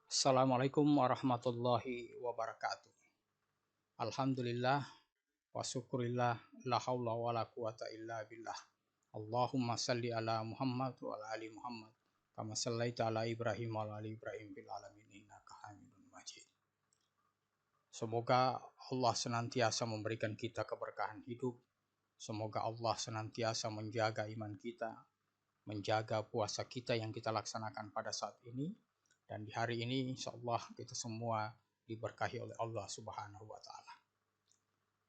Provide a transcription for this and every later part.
Assalamualaikum warahmatullahi wabarakatuh. Alhamdulillah wa syukurillah la haula wa la quwata illa billah. Allahumma salli ala Muhammad wa ala ali Muhammad kama sallaita ala Ibrahim wa ala ali Ibrahim fil alamin innaka Hamidum Majid. Semoga Allah senantiasa memberikan kita keberkahan hidup. Semoga Allah senantiasa menjaga iman kita, menjaga puasa kita yang kita laksanakan pada saat ini. Dan di hari ini insya Allah kita semua diberkahi oleh Allah Subhanahu wa Ta'ala.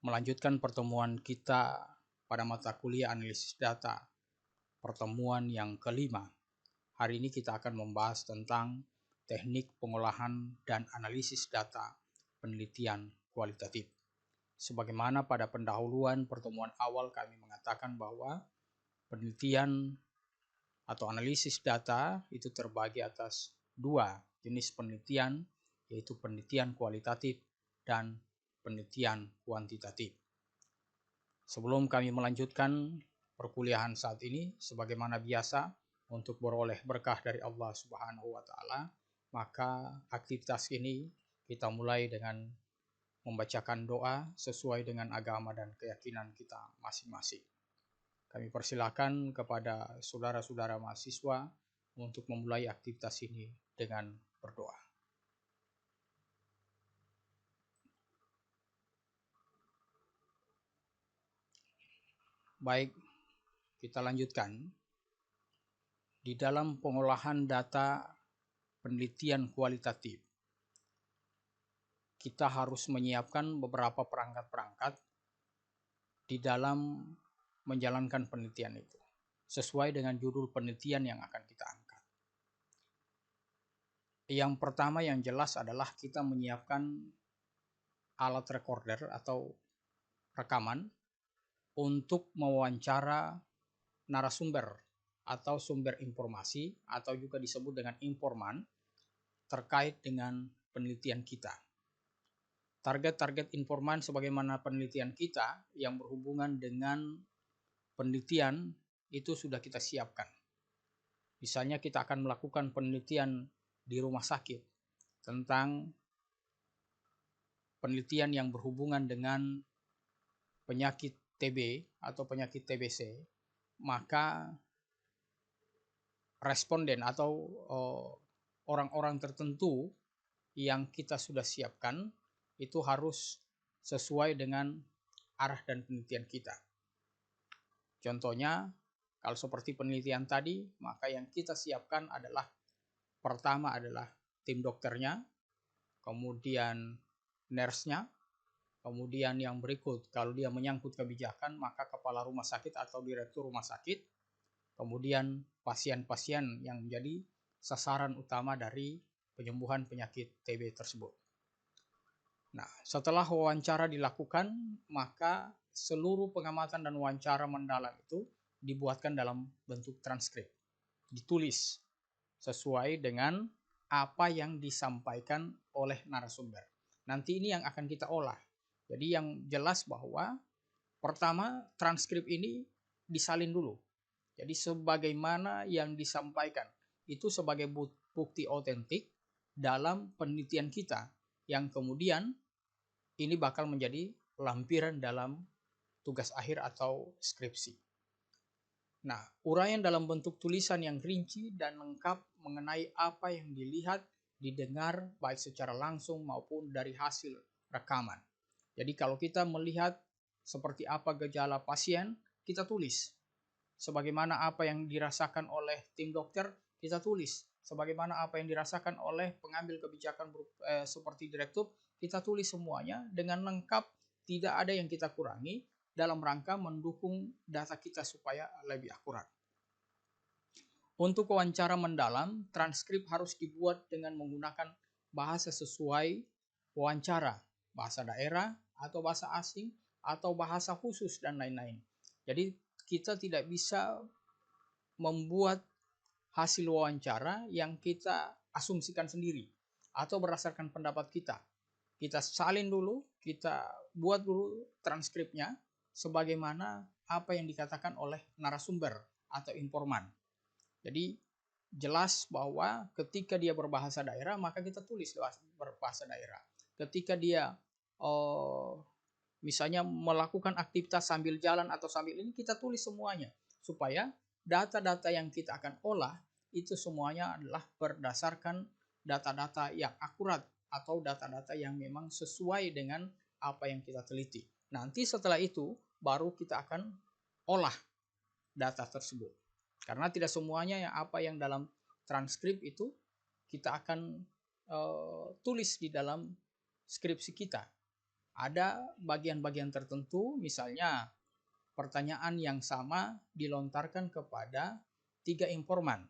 Melanjutkan pertemuan kita pada mata kuliah analisis data, pertemuan yang kelima. Hari ini kita akan membahas tentang teknik pengolahan dan analisis data penelitian kualitatif. Sebagaimana pada pendahuluan pertemuan awal kami mengatakan bahwa penelitian atau analisis data itu terbagi atas dua jenis penelitian, yaitu penelitian kualitatif dan penelitian kuantitatif. Sebelum kami melanjutkan perkuliahan saat ini, sebagaimana biasa, untuk beroleh berkah dari Allah Subhanahu wa Ta'ala, maka aktivitas ini kita mulai dengan membacakan doa sesuai dengan agama dan keyakinan kita masing-masing. Kami persilakan kepada saudara-saudara mahasiswa untuk memulai aktivitas ini dengan berdoa. Baik, kita lanjutkan. Di dalam pengolahan data penelitian kualitatif, kita harus menyiapkan beberapa perangkat-perangkat di dalam menjalankan penelitian itu, sesuai dengan judul penelitian yang akan kita angkat. Yang pertama yang jelas adalah kita menyiapkan alat recorder atau rekaman untuk mewawancara narasumber atau sumber informasi atau juga disebut dengan informan terkait dengan penelitian kita. Target-target informan sebagaimana penelitian kita yang berhubungan dengan penelitian itu sudah kita siapkan. Misalnya kita akan melakukan penelitian di rumah sakit tentang penelitian yang berhubungan dengan penyakit TB atau penyakit TBC, maka responden atau orang-orang tertentu yang kita sudah siapkan itu harus sesuai dengan arah dan penelitian kita. Contohnya, kalau seperti penelitian tadi, maka yang kita siapkan adalah pertama adalah tim dokternya, kemudian nurse-nya, kemudian yang berikut kalau dia menyangkut kebijakan maka kepala rumah sakit atau direktur rumah sakit, kemudian pasien-pasien yang menjadi sasaran utama dari penyembuhan penyakit TB tersebut. Nah, setelah wawancara dilakukan, maka seluruh pengamatan dan wawancara mendalam itu dibuatkan dalam bentuk transkrip, ditulis sesuai dengan apa yang disampaikan oleh narasumber. Nanti ini yang akan kita olah. Jadi yang jelas bahwa pertama transkrip ini disalin dulu. Jadi sebagaimana yang disampaikan itu sebagai bukti otentik dalam penelitian kita yang kemudian ini bakal menjadi lampiran dalam tugas akhir atau skripsi. Nah, uraian dalam bentuk tulisan yang rinci dan lengkap mengenai apa yang dilihat, didengar baik secara langsung maupun dari hasil rekaman. Jadi kalau kita melihat seperti apa gejala pasien, kita tulis. Sebagaimana apa yang dirasakan oleh tim dokter, kita tulis. Sebagaimana apa yang dirasakan oleh pengambil kebijakan seperti direktur, kita tulis semuanya dengan lengkap, tidak ada yang kita kurangi dalam rangka mendukung data kita supaya lebih akurat. Untuk wawancara mendalam, transkrip harus dibuat dengan menggunakan bahasa sesuai wawancara, bahasa daerah atau bahasa asing atau bahasa khusus dan lain-lain. Jadi kita tidak bisa membuat hasil wawancara yang kita asumsikan sendiri atau berdasarkan pendapat kita. Kita salin dulu, kita buat dulu transkripnya sebagaimana apa yang dikatakan oleh narasumber atau informan. Jadi jelas bahwa ketika dia berbahasa daerah maka kita tulis berbahasa daerah. Ketika dia misalnya melakukan aktivitas sambil jalan atau sambil ini, kita tulis semuanya supaya data-data yang kita akan olah itu semuanya adalah berdasarkan data-data yang akurat atau data-data yang memang sesuai dengan apa yang kita teliti. Nanti setelah itu baru kita akan olah data tersebut. Karena tidak semuanya apa yang dalam transkrip itu kita akan tulis di dalam skripsi kita. Ada bagian-bagian tertentu, misalnya pertanyaan yang sama dilontarkan kepada 3 informan.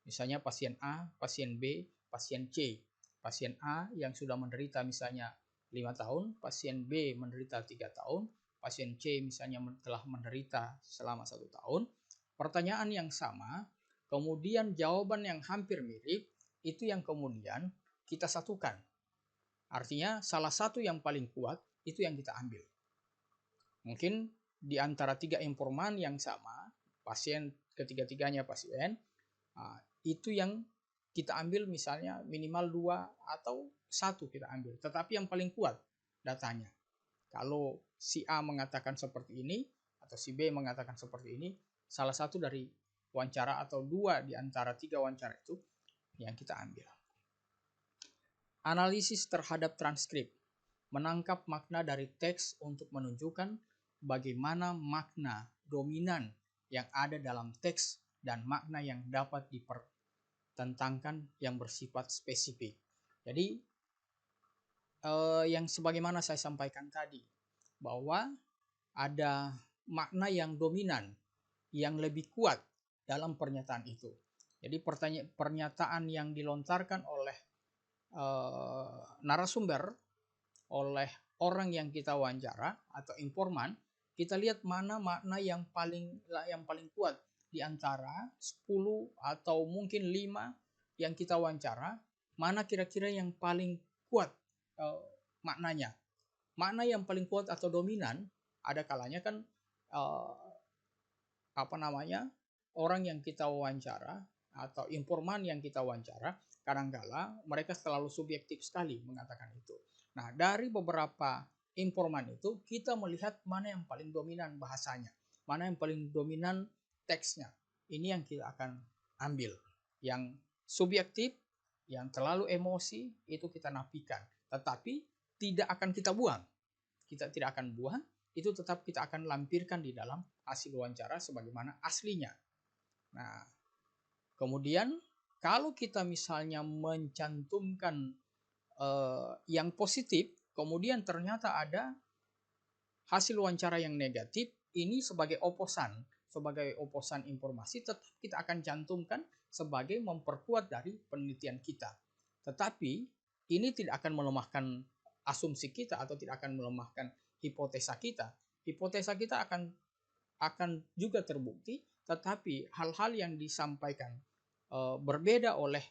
Misalnya pasien A, pasien B, pasien C. Pasien A yang sudah menderita misalnya 5 tahun, pasien B menderita 3 tahun, pasien C misalnya telah menderita selama 1 tahun. Pertanyaan yang sama, kemudian jawaban yang hampir mirip, itu yang kemudian kita satukan. Artinya salah satu yang paling kuat itu yang kita ambil. Mungkin di antara 3 informan yang sama, pasien ketiga-tiganya pasien, itu yang kita ambil misalnya minimal 2 atau 1 kita ambil. Tetapi yang paling kuat datanya. Kalau si A mengatakan seperti ini atau si B mengatakan seperti ini, salah satu dari wawancara atau 2 di antara 3 wawancara itu yang kita ambil. Analisis terhadap transkrip, menangkap makna dari teks untuk menunjukkan bagaimana makna dominan yang ada dalam teks dan makna yang dapat dipertentangkan yang bersifat spesifik. Jadi yang sebagaimana saya sampaikan tadi, bahwa ada makna yang dominan yang lebih kuat dalam pernyataan itu. Jadi pernyataan yang dilontarkan oleh narasumber, oleh orang yang kita wawancara atau informan, kita lihat mana makna yang paling kuat di antara 10 atau mungkin 5 yang kita wawancara, mana kira-kira yang paling kuat maknanya. Makna yang paling kuat atau dominan, ada kalanya kan orang yang kita wawancara atau informan yang kita wawancara, kadangkala mereka selalu subjektif sekali mengatakan itu. Nah, dari beberapa informan itu kita melihat mana yang paling dominan bahasanya, mana yang paling dominan teksnya. Ini yang kita akan ambil. Yang subjektif, yang terlalu emosi, itu kita nafikan. Tetapi tidak akan kita buang. Kita tidak akan buang, itu tetap kita akan lampirkan di dalam hasil wawancara sebagaimana aslinya. Nah, kemudian kalau kita misalnya mencantumkan yang positif, kemudian ternyata ada hasil wawancara yang negatif, ini sebagai oposan informasi, tetap kita akan cantumkan sebagai memperkuat dari penelitian kita. Tetapi ini tidak akan melemahkan asumsi kita atau tidak akan melemahkan hipotesa kita. Hipotesa kita akan juga terbukti, tetapi hal-hal yang disampaikan berbeda oleh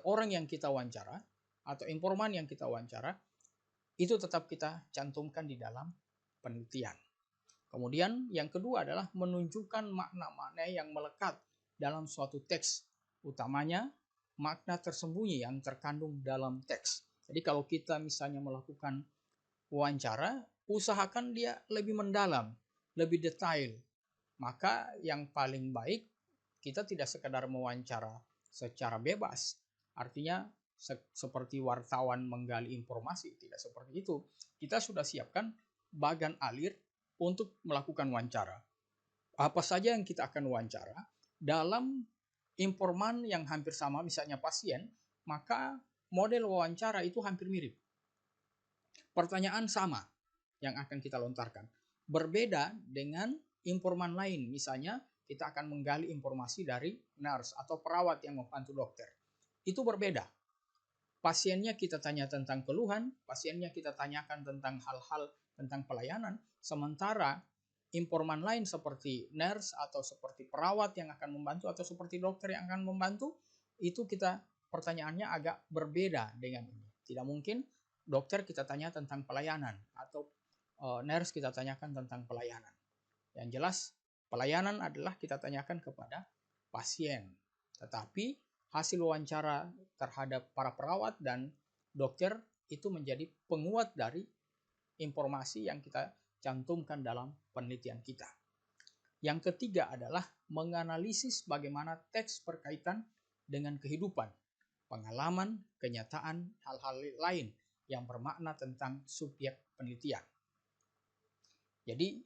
orang yang kita wawancara atau informan yang kita wawancara, itu tetap kita cantumkan di dalam penelitian. Kemudian yang kedua adalah menunjukkan makna-makna yang melekat dalam suatu teks, utamanya makna tersembunyi yang terkandung dalam teks. Jadi kalau kita misalnya melakukan wawancara, usahakan dia lebih mendalam, lebih detail. Maka yang paling baik, kita tidak sekedar mewawancara secara bebas. Artinya seperti wartawan menggali informasi, tidak seperti itu. Kita sudah siapkan bagan alir untuk melakukan wawancara. Apa saja yang kita akan wawancara dalam informan yang hampir sama, misalnya pasien, maka model wawancara itu hampir mirip. Pertanyaan sama yang akan kita lontarkan. Berbeda dengan informan lain, misalnya kita akan menggali informasi dari nurse atau perawat yang membantu dokter. Itu berbeda. Pasiennya kita tanya tentang keluhan, pasiennya kita tanyakan tentang hal-hal tentang pelayanan, sementara informan lain seperti nurse atau seperti perawat yang akan membantu atau seperti dokter yang akan membantu, itu kita pertanyaannya agak berbeda dengan ini. Tidak mungkin dokter kita tanya tentang pelayanan atau nurse kita tanyakan tentang pelayanan. Yang jelas pelayanan adalah kita tanyakan kepada pasien. Tetapi hasil wawancara terhadap para perawat dan dokter itu menjadi penguat dari informasi yang kita cantumkan dalam penelitian kita. Yang ketiga adalah menganalisis bagaimana teks berkaitan dengan kehidupan, pengalaman, kenyataan, hal-hal lain yang bermakna tentang subjek penelitian. Jadi,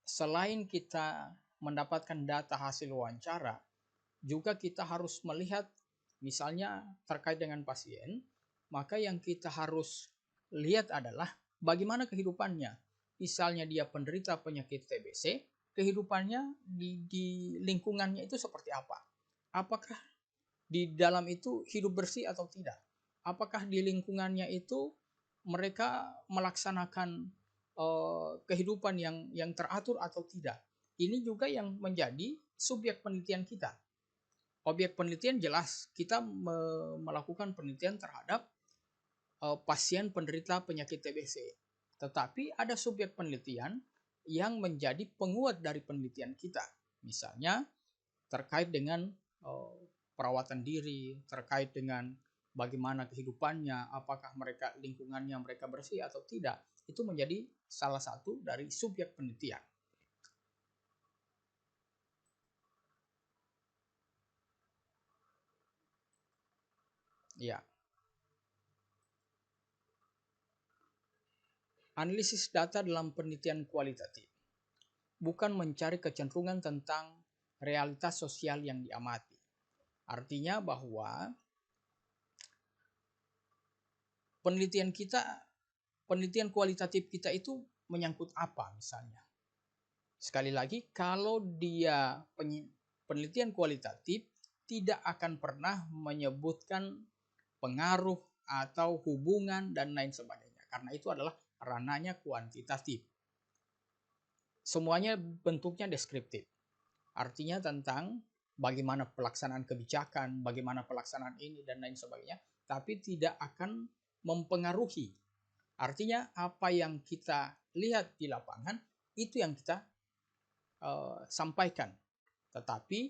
selain kita mendapatkan data hasil wawancara, juga kita harus melihat misalnya terkait dengan pasien, maka yang kita harus lihat adalah bagaimana kehidupannya. Misalnya dia penderita penyakit TBC, kehidupannya di lingkungannya itu seperti apa? Apakah di dalam itu hidup bersih atau tidak? Apakah di lingkungannya itu mereka melaksanakan kehidupan yang teratur atau tidak? Ini juga yang menjadi subjek penelitian kita. Objek penelitian jelas kita melakukan penelitian terhadap pasien penderita penyakit TBC. Tetapi ada subjek penelitian yang menjadi penguat dari penelitian kita. Misalnya terkait dengan perawatan diri, terkait dengan bagaimana kehidupannya, apakah mereka lingkungannya mereka bersih atau tidak. Itu menjadi salah satu dari subjek penelitian. Ya. Analisis data dalam penelitian kualitatif bukan mencari kecenderungan tentang realitas sosial yang diamati. Artinya bahwa penelitian kualitatif kita itu menyangkut apa misalnya. Sekali lagi, kalau dia penelitian kualitatif tidak akan pernah menyebutkan pengaruh atau hubungan dan lain sebagainya. Karena itu adalah ranahnya kuantitatif. Semuanya bentuknya deskriptif. Artinya tentang bagaimana pelaksanaan kebijakan, bagaimana pelaksanaan ini dan lain sebagainya, tapi tidak akan mempengaruhi. Artinya apa yang kita lihat di lapangan itu yang kita sampaikan. Tetapi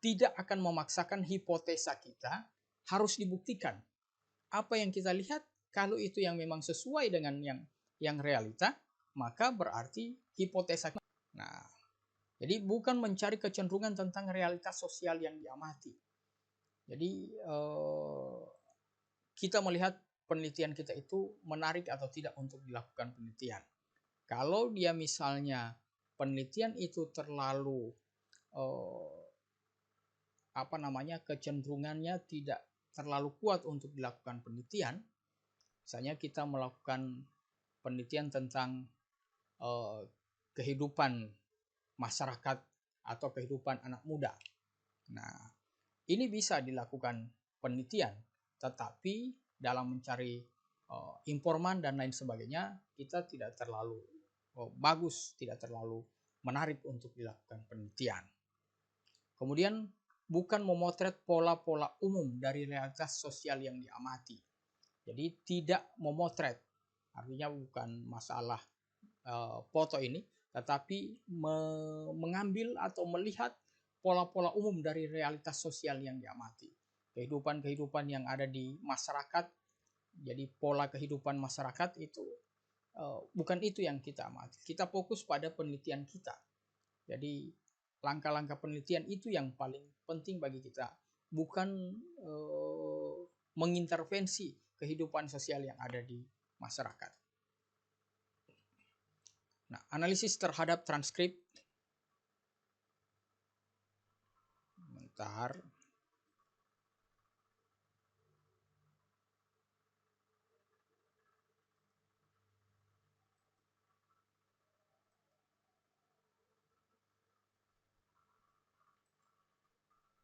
tidak akan memaksakan hipotesa kita harus dibuktikan. Apa yang kita lihat kalau itu yang memang sesuai dengan yang realita, maka berarti hipotesa. Nah, jadi bukan mencari kecenderungan tentang realitas sosial yang diamati. Jadi kita melihat penelitian kita itu menarik atau tidak untuk dilakukan penelitian. Kalau dia misalnya penelitian itu terlalu kecenderungannya tidak terlalu kuat untuk dilakukan penelitian, misalnya kita melakukan penelitian tentang kehidupan masyarakat atau kehidupan anak muda. Nah, ini bisa dilakukan penelitian, tetapi dalam mencari informan dan lain sebagainya, kita tidak terlalu bagus, tidak terlalu menarik untuk dilakukan penelitian. Kemudian, bukan memotret pola-pola umum dari realitas sosial yang diamati. Jadi tidak memotret, artinya bukan masalah foto ini, tetapi mengambil atau melihat pola-pola umum dari realitas sosial yang diamati. Kehidupan-kehidupan yang ada di masyarakat, jadi pola kehidupan masyarakat itu bukan itu yang kita amati. Kita fokus pada penelitian kita. Jadi langkah-langkah penelitian itu yang paling penting bagi kita, bukan mengintervensi kehidupan sosial yang ada di masyarakat. Nah, analisis terhadap transkrip. Bentar.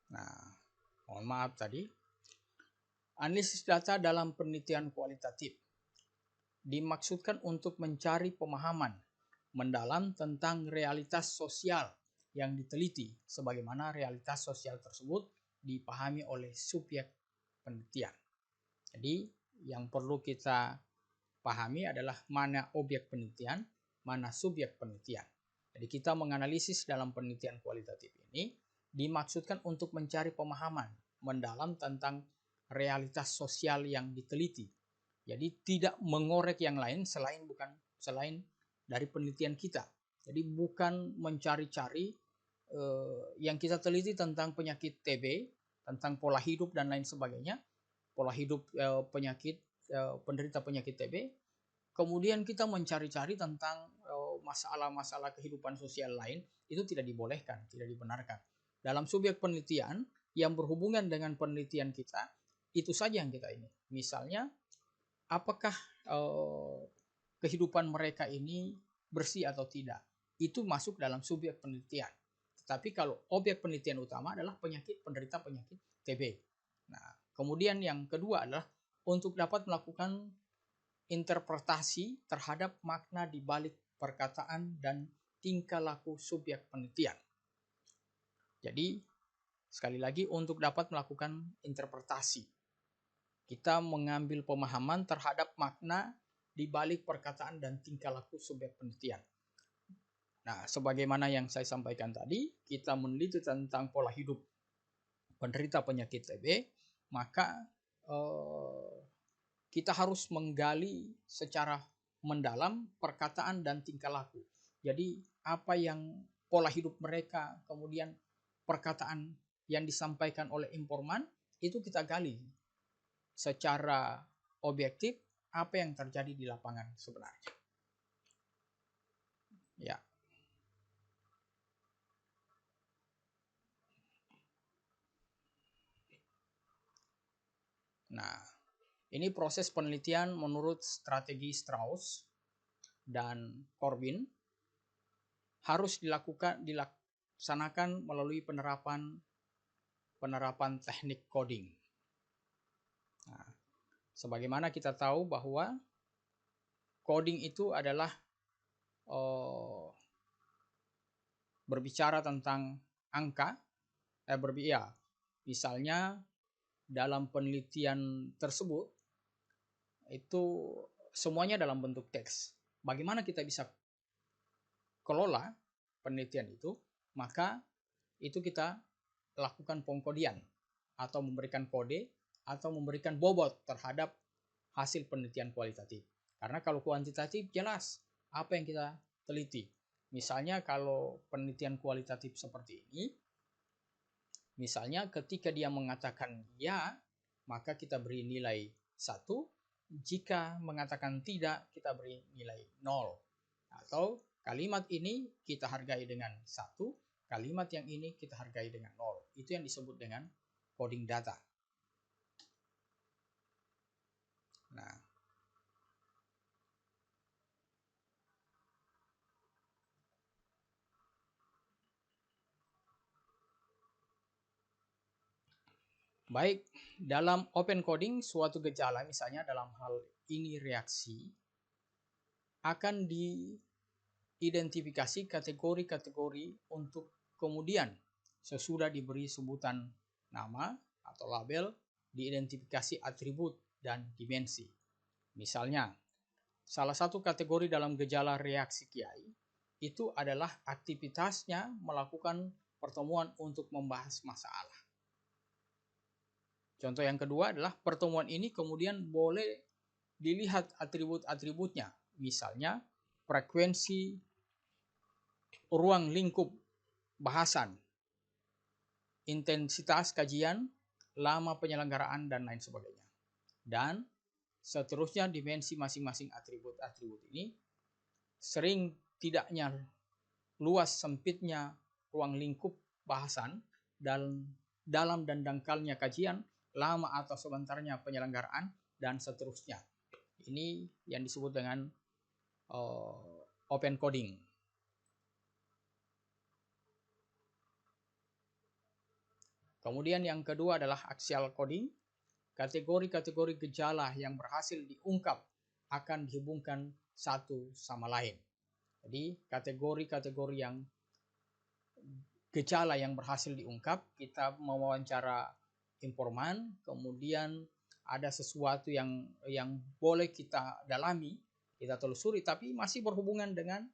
Nah, mohon maaf tadi. Analisis data dalam penelitian kualitatif dimaksudkan untuk mencari pemahaman mendalam tentang realitas sosial yang diteliti, sebagaimana realitas sosial tersebut dipahami oleh subjek penelitian. Jadi yang perlu kita pahami adalah mana objek penelitian, mana subjek penelitian. Jadi kita menganalisis dalam penelitian kualitatif ini dimaksudkan untuk mencari pemahaman mendalam tentang realitas sosial yang diteliti. Jadi tidak mengorek yang lain selain dari penelitian kita. Jadi bukan mencari-cari yang kita teliti tentang penyakit TB, tentang pola hidup dan lain sebagainya, pola hidup penderita penyakit TB. Kemudian kita mencari-cari tentang masalah-masalah kehidupan sosial lain, itu tidak dibolehkan, tidak dibenarkan. Dalam subjek penelitian yang berhubungan dengan penelitian kita, itu saja yang kita ini. Misalnya, apakah kehidupan mereka ini bersih atau tidak? Itu masuk dalam subjek penelitian. Tapi kalau objek penelitian utama adalah penderita penyakit TB. Nah, kemudian yang kedua adalah untuk dapat melakukan interpretasi terhadap makna di balik perkataan dan tingkah laku subjek penelitian. Jadi, sekali lagi untuk dapat melakukan interpretasi, kita mengambil pemahaman terhadap makna di balik perkataan dan tingkah laku subjek penelitian. Nah, sebagaimana yang saya sampaikan tadi, kita meneliti tentang pola hidup penderita penyakit TB, maka kita harus menggali secara mendalam perkataan dan tingkah laku. Jadi, apa yang pola hidup mereka, kemudian perkataan yang disampaikan oleh informan, itu kita gali secara objektif apa yang terjadi di lapangan sebenarnya. Ya. Nah, ini proses penelitian menurut strategi Strauss dan Corbin harus dilaksanakan melalui penerapan teknik coding. Nah, sebagaimana kita tahu bahwa coding itu adalah berbicara tentang angka, misalnya dalam penelitian tersebut itu semuanya dalam bentuk teks. Bagaimana kita bisa kelola penelitian itu? Maka itu kita lakukan pengkodian atau memberikan kode atau memberikan bobot terhadap hasil penelitian kualitatif. Karena kalau kuantitatif jelas apa yang kita teliti. Misalnya kalau penelitian kualitatif seperti ini, misalnya ketika dia mengatakan ya, maka kita beri nilai 1. Jika mengatakan tidak, kita beri nilai 0. Atau kalimat ini kita hargai dengan 1, kalimat yang ini kita hargai dengan 0. Itu yang disebut dengan coding data. Nah, baik, dalam open coding suatu gejala, misalnya dalam hal ini reaksi, akan diidentifikasi kategori-kategori untuk kemudian sesudah diberi sebutan nama atau label, diidentifikasi atribut dan dimensi. Misalnya, salah satu kategori dalam gejala reaksi kiai itu adalah aktivitasnya melakukan pertemuan untuk membahas masalah. Contoh yang kedua adalah pertemuan ini kemudian boleh dilihat atribut-atributnya. Misalnya frekuensi ruang lingkup bahasan, intensitas kajian, lama penyelenggaraan, dan lain sebagainya. Dan seterusnya dimensi masing-masing atribut-atribut ini, sering tidaknya luas sempitnya ruang lingkup bahasan, dalam dan dangkalnya kajian, lama atau sebentarnya penyelenggaraan, dan seterusnya. Ini yang disebut dengan open coding. Kemudian yang kedua adalah axial coding. Kategori-kategori gejala yang berhasil diungkap akan dihubungkan satu sama lain. Jadi kategori-kategori yang gejala yang berhasil diungkap, kita mewawancara informan, kemudian ada sesuatu yang boleh kita dalami, kita telusuri, tapi masih berhubungan dengan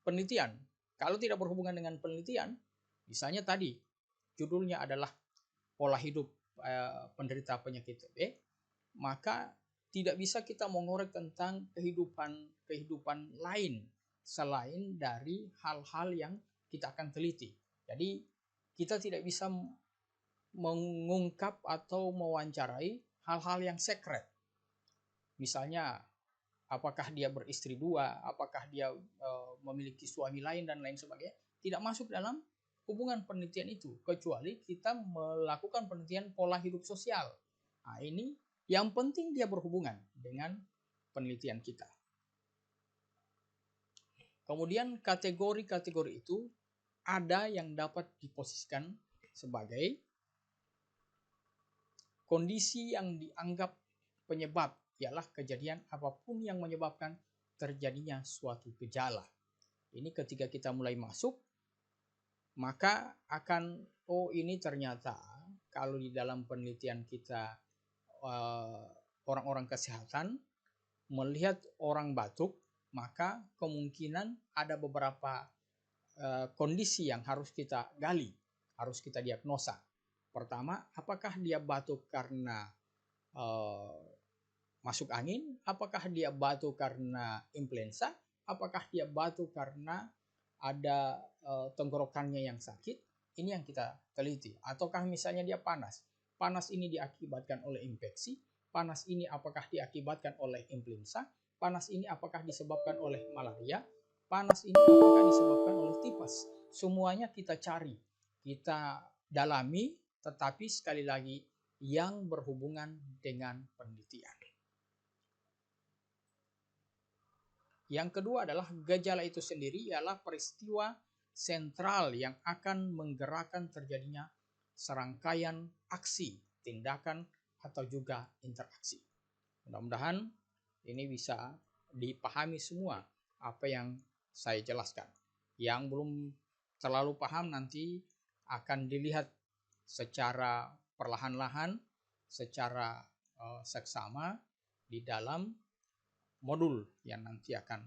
penelitian. Kalau tidak berhubungan dengan penelitian, Misalnya tadi judulnya adalah pola hidup penderita penyakit TB, maka tidak bisa kita mengorek tentang kehidupan lain selain dari hal-hal yang kita akan teliti. Jadi kita tidak bisa mengungkap atau mewawancarai hal-hal yang sekret. Misalnya apakah dia beristri dua, apakah dia memiliki suami lain dan lain sebagainya, tidak masuk dalam hubungan penelitian itu, kecuali kita melakukan penelitian pola hidup sosial. Nah, ini yang penting dia berhubungan dengan penelitian kita. Kemudian kategori-kategori itu ada yang dapat diposisikan sebagai kondisi yang dianggap penyebab, ialah kejadian apapun yang menyebabkan terjadinya suatu gejala. Ini ketika kita mulai masuk, maka akan, oh ini ternyata kalau di dalam penelitian kita orang-orang kesehatan melihat orang batuk, maka kemungkinan ada beberapa kondisi yang harus kita gali, harus kita diagnosa. Pertama, apakah dia batuk karena masuk angin? Apakah dia batuk karena influenza? Apakah dia batuk karena ada tenggorokannya yang sakit? Ini yang kita teliti. Ataukah misalnya dia panas? Panas ini diakibatkan oleh infeksi? Panas ini apakah diakibatkan oleh influenza? Panas ini apakah disebabkan oleh malaria? Panas ini apakah disebabkan oleh tipes? Semuanya kita cari, kita dalami, tetapi sekali lagi yang berhubungan dengan penelitian. Yang kedua adalah gejala itu sendiri ialah peristiwa sentral yang akan menggerakkan terjadinya serangkaian aksi, tindakan, atau juga interaksi. Mudah-mudahan ini bisa dipahami semua apa yang saya jelaskan. Yang belum terlalu paham nanti akan dilihat secara perlahan-lahan, secara seksama di dalam modul yang nanti akan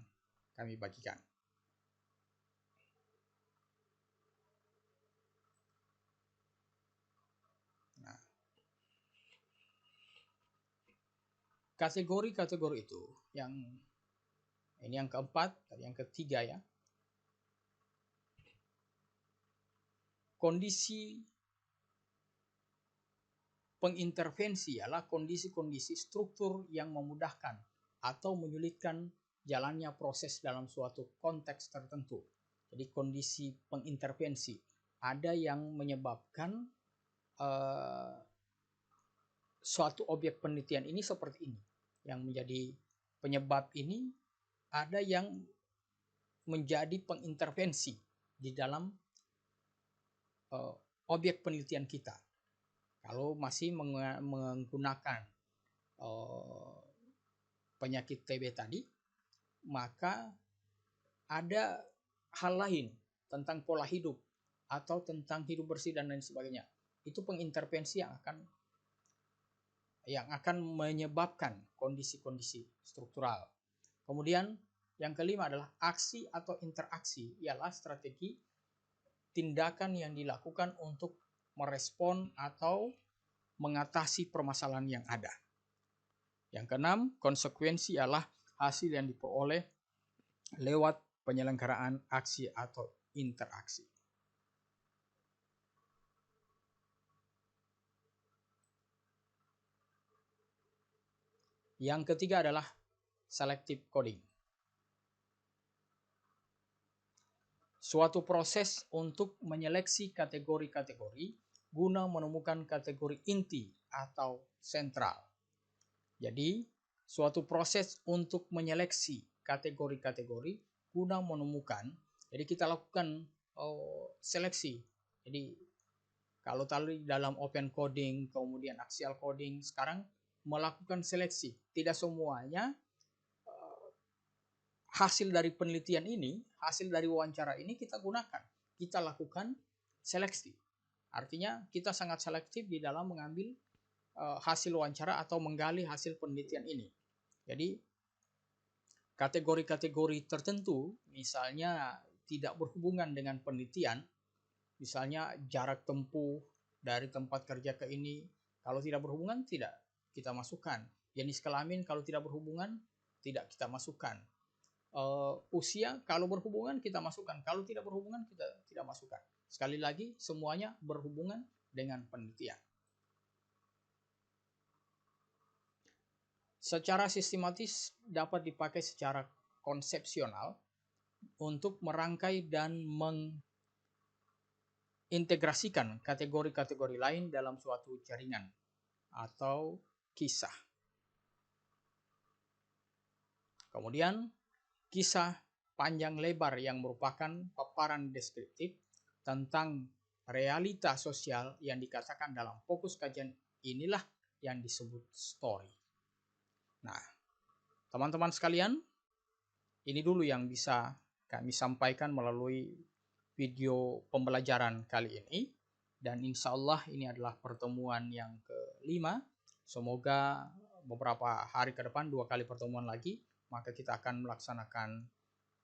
kami bagikan. Nah, kategori-kategori itu yang ini yang keempat, yang ketiga ya. Kondisi pengintervensi adalah kondisi-kondisi struktur yang memudahkan atau menyulitkan jalannya proses dalam suatu konteks tertentu. Jadi kondisi pengintervensi ada yang menyebabkan suatu objek penelitian ini seperti ini. Yang menjadi penyebab ini ada yang menjadi pengintervensi di dalam objek penelitian kita. Kalau masih menggunakan penyakit TB tadi, maka ada hal lain tentang pola hidup atau tentang hidup bersih dan lain sebagainya. Itu pengintervensi yang akan menyebabkan kondisi-kondisi struktural. Kemudian yang kelima adalah aksi atau interaksi, ialah strategi tindakan yang dilakukan untuk merespon atau mengatasi permasalahan yang ada. Yang keenam, konsekuensi ialah hasil yang diperoleh lewat penyelenggaraan aksi atau interaksi. Yang ketiga adalah selective coding. Suatu proses untuk menyeleksi kategori-kategori guna menemukan kategori inti atau sentral. Jadi, suatu proses untuk menyeleksi kategori-kategori guna menemukan, jadi kita lakukan seleksi. Jadi, kalau tadi dalam open coding, kemudian axial coding, sekarang melakukan seleksi. Tidak semuanya hasil dari penelitian ini, hasil dari wawancara ini kita gunakan. Kita lakukan seleksi. Artinya kita sangat selektif di dalam mengambil hasil wawancara atau menggali hasil penelitian ini. Jadi kategori-kategori tertentu misalnya tidak berhubungan dengan penelitian, misalnya jarak tempuh dari tempat kerja ke ini, kalau tidak berhubungan tidak kita masukkan. Jenis kelamin kalau tidak berhubungan tidak kita masukkan. Usia kalau berhubungan kita masukkan, kalau tidak berhubungan kita tidak masukkan. Sekali lagi semuanya berhubungan dengan penelitian. Secara sistematis dapat dipakai secara konsepsional untuk merangkai dan mengintegrasikan kategori-kategori lain dalam suatu jaringan atau kisah. Kemudian kisah panjang lebar yang merupakan paparan deskriptif tentang realita sosial yang dikatakan dalam fokus kajian inilah yang disebut story. Nah, teman-teman sekalian, ini dulu yang bisa kami sampaikan melalui video pembelajaran kali ini. Dan insya Allah ini adalah pertemuan yang kelima. Semoga beberapa hari ke depan, 2 kali pertemuan lagi, maka kita akan melaksanakan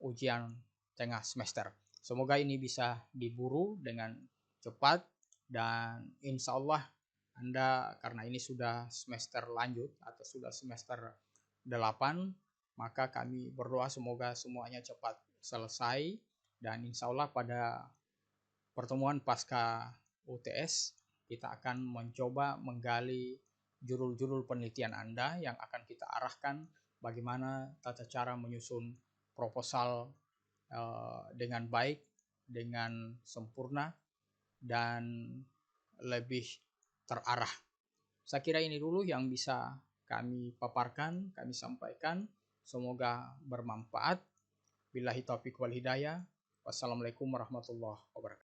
ujian tengah semester. Semoga ini bisa diburu dengan cepat dan insya Allah Anda karena ini sudah semester lanjut atau sudah semester 8, maka kami berdoa semoga semuanya cepat selesai dan insya Allah pada pertemuan pasca UTS kita akan mencoba menggali judul-judul penelitian Anda yang akan kita arahkan bagaimana tata cara menyusun proposal dengan baik, dengan sempurna, dan lebih terarah. Saya kira ini dulu yang bisa kami paparkan, kami sampaikan. Semoga bermanfaat. Billahi taufiq wal hidayah. Wassalamualaikum warahmatullahi wabarakatuh.